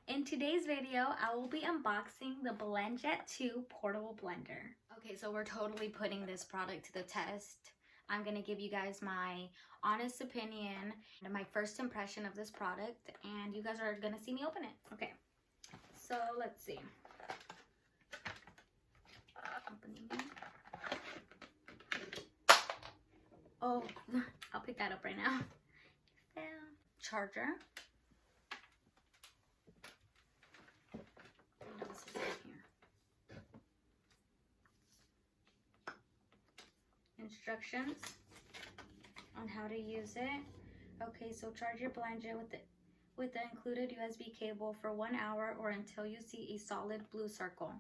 In today's video, I will be unboxing the Blendjet 2 portable blender. Okay, so we're totally putting this product to the test. I'm gonna give you guys my honest opinion and my first impression of this product, and you guys are gonna see me open it. Okay, so let's see. Opening it. Oh, I'll pick that up right now. Charger. What else is in here? Instructions on how to use it. Okay, so charge your Blendjet with the included USB cable for 1 hour or until you see a solid blue circle.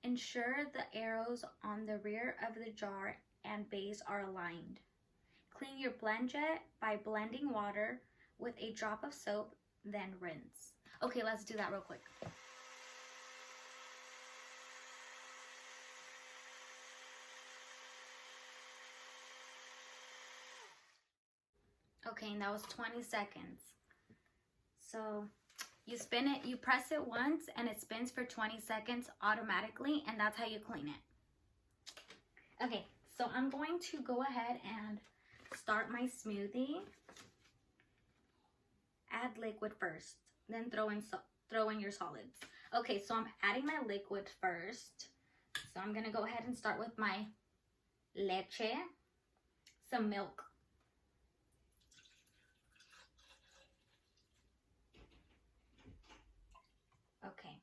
Ensure the arrows on the rear of the jar and base are aligned. Clean your Blendjet by blending water with a drop of soap, then rinse. Okay, let's do that real quick. Okay, and that was 20 seconds. So you spin it, you press it once and it spins for 20 seconds automatically, and that's how you clean it. Okay, so I'm going to go ahead and start my smoothie. Add liquid first, then throw in your solids. Okay, so I'm adding my liquid first. So I'm gonna go ahead and start with my leche, some milk. Okay,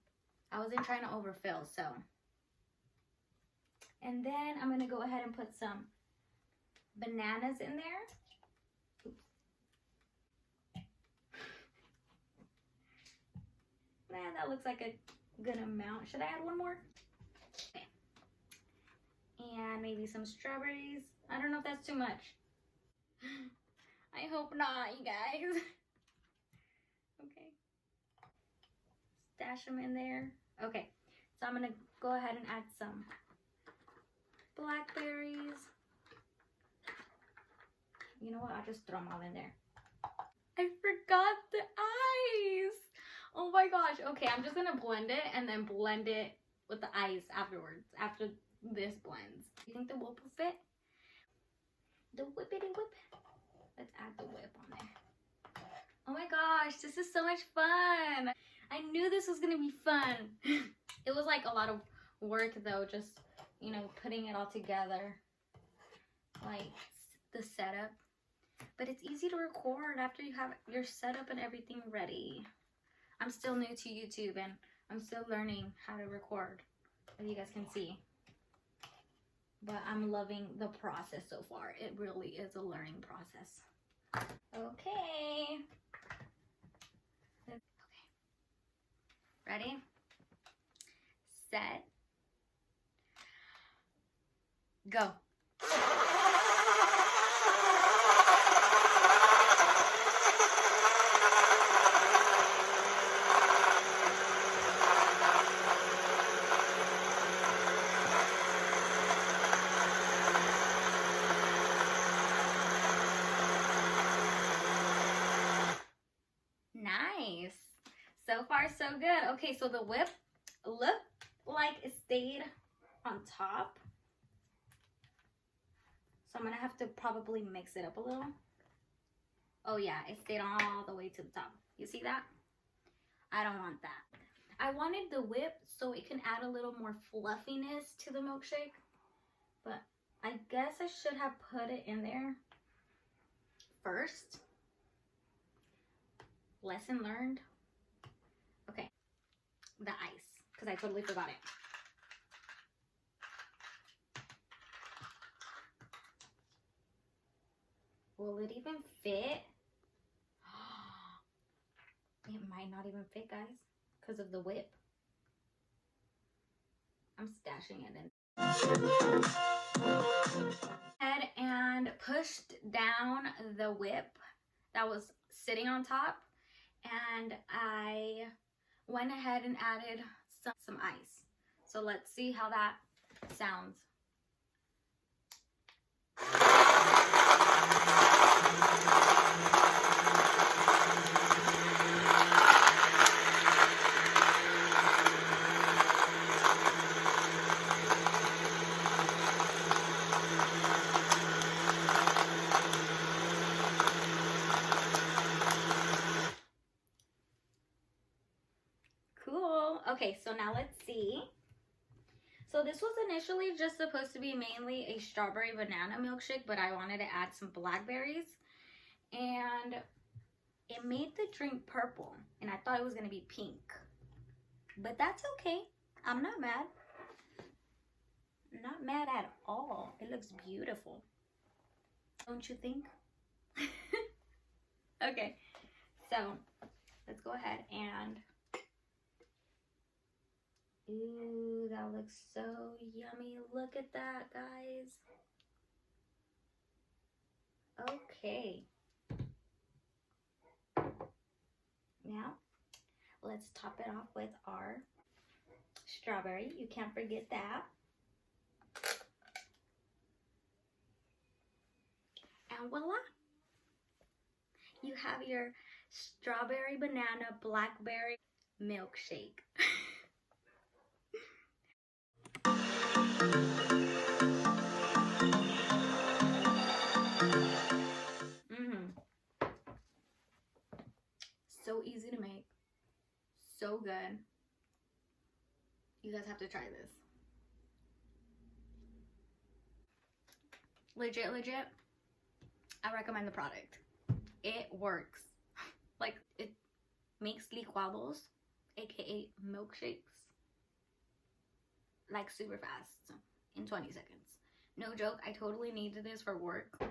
I wasn't trying to overfill, so. And then I'm gonna go ahead and put some bananas in there. Oops. Man, that looks like a good amount. Should I add one more? Okay. And maybe some strawberries. I don't know if that's too much. I hope not, you guys. Okay. Stash them in there. Okay, so I'm gonna go ahead and add some blackberries. You know what? I'll just throw them all in there. I forgot the ice. Oh my gosh. Okay, I'm just gonna blend it and then blend it with the ice afterwards, after this blends. You think the whip will fit? The whippity whip. Let's add the whip on there. Oh my gosh, this is so much fun. I knew this was gonna be fun. It was like a lot of work though, just, you know, putting it all together. Like the setup. But it's easy to record after you have your setup and everything ready. I'm still new to YouTube and I'm still learning how to record, as you guys can see. But I'm loving the process so far. It really is a learning process. Okay. Ready? Set. Go. Nice. So far, so good. Okay, so the whip looked like it stayed on top. So I'm going to have to probably mix it up a little. Oh yeah, it stayed all the way to the top. You see that? I don't want that. I wanted the whip so it can add a little more fluffiness to the milkshake. But I guess I should have put it in there first. Lesson learned. Okay, the ice, because I totally forgot it. Will it even fit? It might not even fit, guys, because of the whip. I'm stashing it in. And pushed down the whip that was sitting on top, and I went ahead and added some ice. So let's see how that sounds. Cool. Okay, so now let's see. So this was initially just supposed to be mainly a strawberry banana milkshake, but I wanted to add some blackberries. And it made the drink purple. And I thought it was going to be pink. But that's okay. I'm not mad. Not mad at all. It looks beautiful. Don't you think? Okay. So let's go ahead and... Ooh, that looks so yummy. Look at that, guys. Okay. Now, let's top it off with our strawberry. You can't forget that. And voila. You have your strawberry banana blackberry milkshake. So easy to make. So good. You guys have to try this. Legit, I recommend the product. It works. Like, it makes licuados, aka milkshakes, like super fast in 20 seconds. No joke, I totally needed this for work.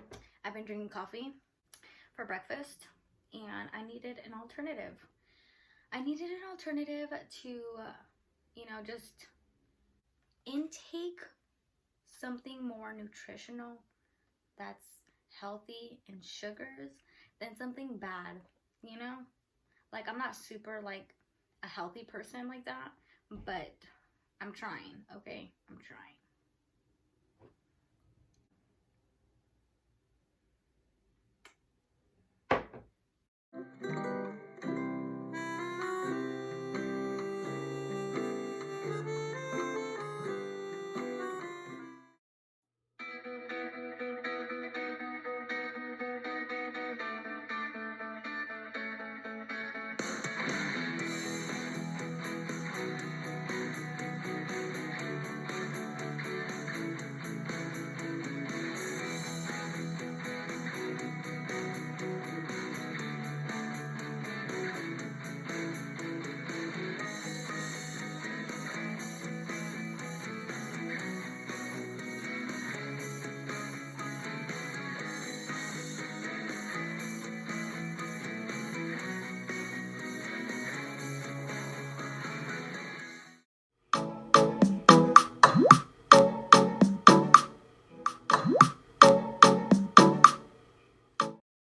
I've been drinking coffee for breakfast and I needed an alternative. I needed an alternative to, you know, just intake something more nutritional that's healthy in sugars than something bad, you know? Like, I'm not super like a healthy person like that, but I'm trying, okay? I'm trying.